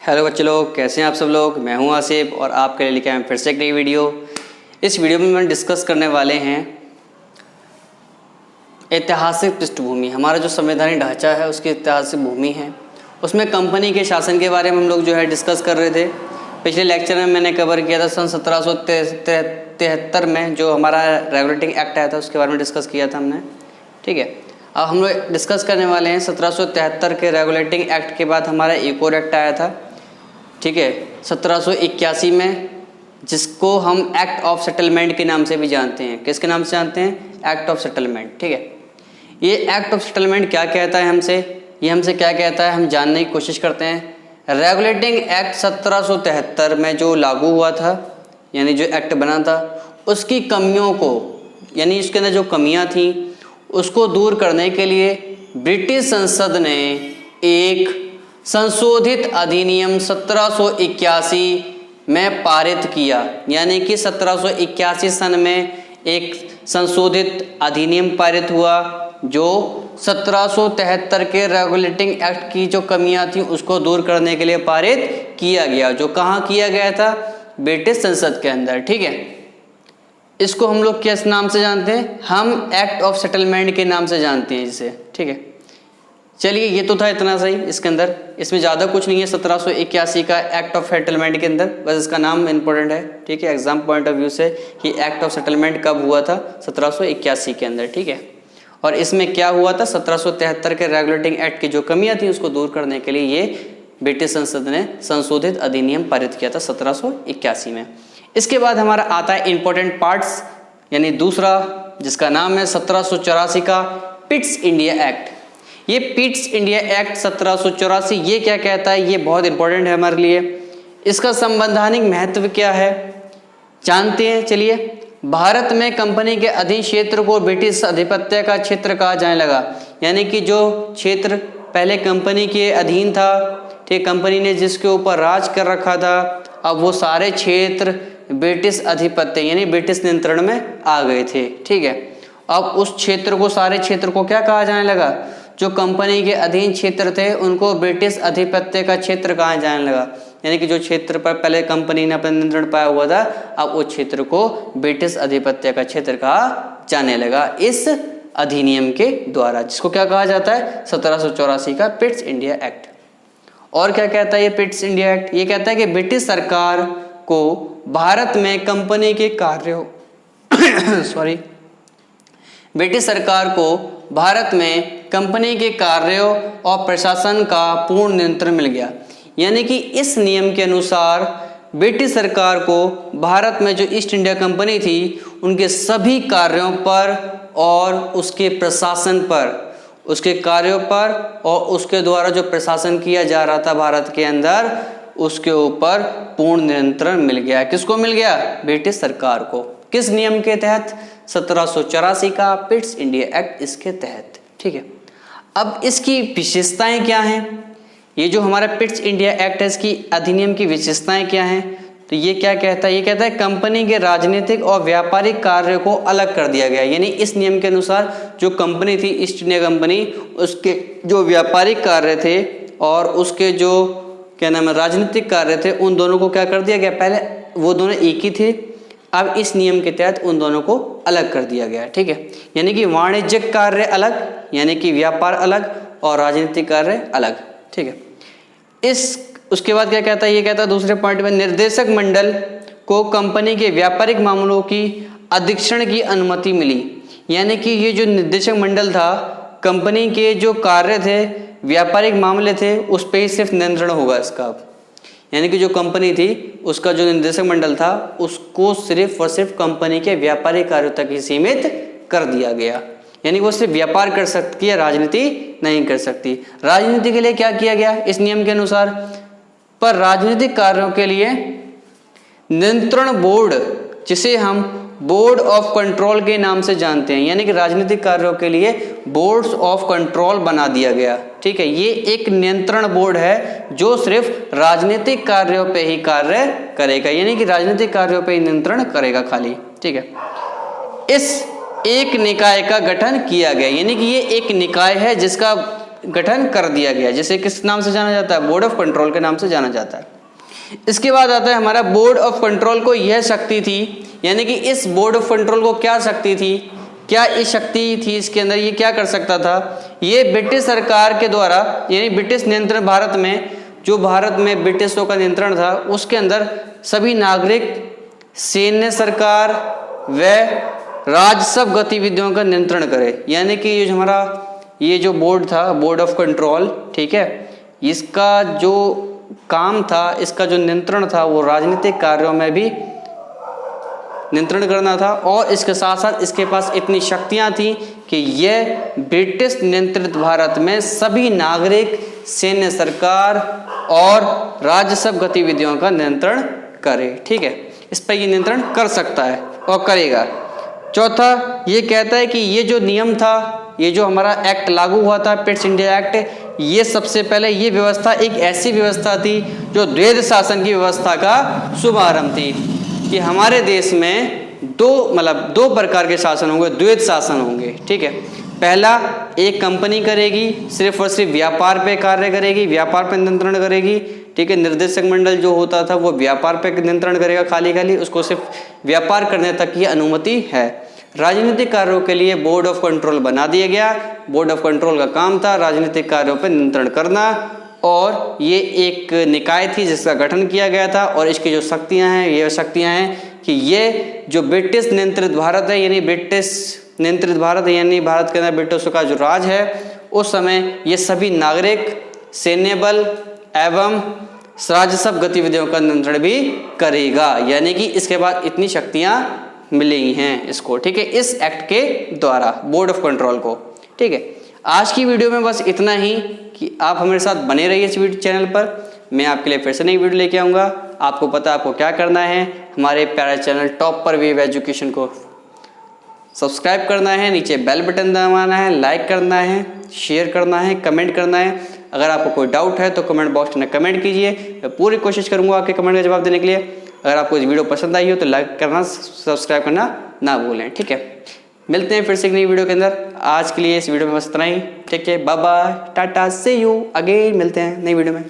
Hello बच्चे लोग, कैसे हैं आप सब लोग। मैं हूं आसिफ और आपके लिए लेके आए फिर से एक नई वीडियो। इस वीडियो में हम डिस्कस करने वाले हैं ऐतिहासिक पृष्ठभूमि। हमारा जो संवैधानिक ढांचा है उसकी ऐतिहासिक भूमि है, उसमें कंपनी के शासन के बारे में हम लोग डिस्कस कर रहे थे। पिछले लेक्चर में मैंने कवर किया था सन 1773 में जो हमारा रेगुलेटिंग एक्ट आया था उसके बारे में डिस्कस किया था हमने। ठीक है, अब हम लोग डिस्कस करने वाले हैं 1773 के रेगुलेटिंग एक्ट के बाद हमारा एक और एक्ट आया था। ठीक है, 1781 में, जिसको हम एक्ट ऑफ सेटलमेंट के नाम से भी जानते हैं। किसके नाम से जानते हैं? Act of settlement. ठीक है, ये एक्ट ऑफ सेटलमेंट क्या कहता है हमसे, ये हमसे क्या कहता है हम जानने की कोशिश करते हैं। रेगुलेटिंग एक्ट 1773 में जो लागू हुआ था, यानी जो एक्ट बना था, उसकी कमियों को, यानी इसके अंदर जो कमियां थी उसको दूर करने के लिए ब्रिटिश संसद ने एक संशोधित अधिनियम 1781 में पारित किया। यानी कि 1781 सन में एक संशोधित अधिनियम पारित हुआ जो 1773 के रेगुलेटिंग एक्ट की जो कमियां थी उसको दूर करने के लिए पारित किया गया। जो कहाँ किया गया था? ब्रिटिश संसद के अंदर। ठीक है, इसको हम लोग किस नाम से जानते हैं? हम एक्ट ऑफ सेटलमेंट के नाम से जानते हैं इसे। ठीक है, चलिए ये तो था इतना सही। इसके अंदर इसमें ज़्यादा कुछ नहीं है 1781 का एक्ट ऑफ सेटलमेंट के अंदर, बस इसका नाम इम्पोर्टेंट है। ठीक है, एग्जाम पॉइंट ऑफ व्यू से कि एक्ट ऑफ सेटलमेंट कब हुआ था? 1781 के अंदर। ठीक है, और इसमें क्या हुआ था? 1773 के रेगुलेटिंग एक्ट की जो कमियां थी उसको दूर करने के लिए ये ब्रिटिश संसद ने संशोधित अधिनियम पारित किया था 1781 में। इसके बाद हमारा आता है इंपॉर्टेंट पार्ट्स, यानी दूसरा, जिसका नाम है 1784 का पिट्स इंडिया एक्ट। ये पिट्स इंडिया एक्ट 1784 ये क्या कहता है? ये बहुत इंपॉर्टेंट है हमारे लिए। इसका संवैधानिक महत्व क्या है जानते हैं। चलिए, भारत में कंपनी के अधीन क्षेत्र को ब्रिटिश आधिपत्य का क्षेत्र कहा जाने लगा। यानी कि जो क्षेत्र पहले कंपनी के अधीन था, ठीक, कंपनी ने जिसके ऊपर राज कर रखा था, अब वो सारे क्षेत्र ब्रिटिश आधिपत्य यानी ब्रिटिश नियंत्रण में आ गए थे। ठीक है, अब उस क्षेत्र को, सारे क्षेत्र को क्या कहा जाने लगा? जो कंपनी के अधीन क्षेत्र थे उनको ब्रिटिश आधिपत्य का क्षेत्र कहा जाने लगा। यानी कि जो क्षेत्र पर पहले कंपनी ने अपना नियंत्रण पाया हुआ था, अब उस क्षेत्र को ब्रिटिश आधिपत्य का क्षेत्र कहा जाने लगा इस अधिनियम के द्वारा, जिसको क्या कहा जाता है? 1784 का पिट्स इंडिया एक्ट। और क्या कहता है ये पिट्स इंडिया एक्ट? ये कहता है कि ब्रिटिश सरकार को भारत में कंपनी के कार्यों ब्रिटिश सरकार को भारत में कंपनी के कार्यों और प्रशासन का पूर्ण नियंत्रण मिल गया। यानी कि इस नियम के अनुसार ब्रिटिश सरकार को भारत में जो ईस्ट इंडिया कंपनी थी उनके सभी कार्यों पर और उसके प्रशासन पर, उसके कार्यों पर और उसके द्वारा जो प्रशासन किया जा रहा था भारत के अंदर, उसके ऊपर पूर्ण नियंत्रण मिल गया। किसको मिल गया? ब्रिटिश सरकार को। किस नियम के तहत? 1784 का पिट्स इंडिया एक्ट, इसके तहत। ठीक है, अब इसकी विशेषताएं क्या हैं? ये जो हमारा पिट्स इंडिया एक्ट है, इसकी अधिनियम की विशेषताएं क्या हैं? तो ये क्या कहता है? ये कहता है कंपनी के राजनीतिक और व्यापारिक कार्य को अलग कर दिया गया। यानी इस नियम के अनुसार जो कंपनी थी ईस्ट इंडिया कंपनी, उसके जो व्यापारिक कार्य थे और उसके जो क्या नाम है राजनीतिक कार्य थे, उन दोनों को क्या कर दिया गया? पहले वो दोनों एक ही थे, अब इस नियम के तहत उन दोनों को अलग कर दिया गया। ठीक है, यानी कि वाणिज्यिक कार्य अलग, यानी कि व्यापार अलग, और राजनीतिक कार्य अलग। ठीक है, उसके बाद क्या कहता है? ये कहता है दूसरे पॉइंट में, निर्देशक मंडल को कंपनी के व्यापारिक मामलों की अधीक्षण की अनुमति मिली। यानी कि ये जो निर्देशक मंडल था, कंपनी के जो कार्य थे, व्यापारिक मामले थे, उस पर ही सिर्फ नियंत्रण होगा इसका। यानी कि जो कंपनी थी उसका जो निदेशक मंडल था उसको सिर्फ और सिर्फ कंपनी के व्यापारिक कार्यों तक ही सीमित कर दिया गया। यानी वो सिर्फ व्यापार कर सकती है, राजनीति नहीं कर सकती। राजनीति के लिए क्या किया गया इस नियम के अनुसार? पर राजनीतिक कार्यों के लिए नियंत्रण बोर्ड, जिसे हम बोर्ड ऑफ कंट्रोल के नाम से जानते हैं, यानी कि राजनीतिक कार्यों के लिए बोर्ड्स ऑफ कंट्रोल बना दिया गया। ठीक है, ये एक नियंत्रण बोर्ड है जो सिर्फ राजनीतिक कार्यों पे ही कार्य करेगा, यानी कि राजनीतिक कार्यों पे ही नियंत्रण करेगा खाली। ठीक है, इस एक निकाय का गठन किया गया, यानी कि ये एक निकाय है जिसका गठन कर दिया गया, जिसे किस नाम से जाना जाता है, बोर्ड ऑफ कंट्रोल के नाम से जाना जाता है। इसके बाद आता है हमारा बोर्ड ऑफ कंट्रोल को यह शक्ति थी, यानी कि इस बोर्ड ऑफ कंट्रोल को क्या शक्ति थी, क्या इस शक्ति थी इसके अंदर, ये क्या कर सकता था, ये ब्रिटिश सरकार के द्वारा, यानी ब्रिटिश नियंत्रण भारत में, जो भारत में ब्रिटिशों का नियंत्रण था उसके अंदर सभी नागरिक, सैन्य सरकार व राजस्व गतिविधियों का नियंत्रण करे। यानी कि ये जो हमारा ये जो बोर्ड था, बोर्ड ऑफ कंट्रोल, ठीक है, इसका जो काम था, इसका जो नियंत्रण था वो राजनीतिक कार्यों में भी नियंत्रण करना था, और इसके साथ साथ इसके पास इतनी शक्तियां थी कि यह ब्रिटिश नियंत्रित भारत में सभी नागरिक, सैन्य सरकार और राजस्व गतिविधियों का नियंत्रण करे। ठीक है, इस पर ये नियंत्रण कर सकता है और करेगा। चौथा ये कहता है कि ये जो नियम था, ये जो हमारा एक्ट लागू हुआ था, पिट्स इंडिया एक्ट, ये सबसे पहले ये व्यवस्था एक ऐसी व्यवस्था थी जो द्वैध शासन की व्यवस्था का शुभारंभ थी, कि हमारे देश में दो प्रकार के शासन होंगे, द्वैध शासन होंगे। ठीक है, पहला एक कंपनी करेगी, सिर्फ और सिर्फ व्यापार पे कार्य करेगी, व्यापार पे नियंत्रण करेगी। ठीक है, निर्देशक मंडल जो होता था वो व्यापार पे नियंत्रण करेगा, खाली उसको सिर्फ व्यापार करने तक की अनुमति है। राजनीतिक कार्यों के लिए बोर्ड ऑफ कंट्रोल बना दिया गया। बोर्ड ऑफ कंट्रोल का काम था राजनीतिक कार्यों पर नियंत्रण करना, और ये एक निकाय थी जिसका गठन किया गया था, और इसकी जो शक्तियां हैं, ये शक्तियां हैं कि ये जो ब्रिटिश नियंत्रित भारत है, यानी ब्रिटिश नियंत्रित भारत है, यानी भारत के अंदर ब्रिटिशों का जो राज है, उस समय ये सभी नागरिक, सैन्य बल एवं राजस्व गतिविधियों का नियंत्रण भी करेगा। यानी कि इसके बाद इतनी शक्तियां मिली हैं इसको। ठीक है, इस एक्ट के द्वारा बोर्ड ऑफ कंट्रोल को। ठीक है, आज की वीडियो में बस इतना ही, कि आप हमारे साथ बने रहिए इस वीडियो चैनल पर। मैं आपके लिए फिर से नई वीडियो लेके आऊँगा। आपको पता है आपको क्या करना है, हमारे प्यारे चैनल टॉप पर वेव एजुकेशन को सब्सक्राइब करना है, नीचे बेल बटन दबाना है, लाइक करना है, शेयर करना है, कमेंट करना है। अगर आपको कोई डाउट है तो कमेंट बॉक्स में कमेंट कीजिए, मैं पूरी कोशिश करूँगा आपके कमेंट का जवाब देने के लिए। अगर आपको इस वीडियो पसंद आई हो तो लाइक करना, सब्सक्राइब करना ना भूलें। ठीक है, मिलते हैं फिर से एक नई वीडियो के अंदर। आज के लिए इस वीडियो में बस इतना ही। ठीक है, bye bye, tata, see you again. मिलते हैं नई वीडियो में।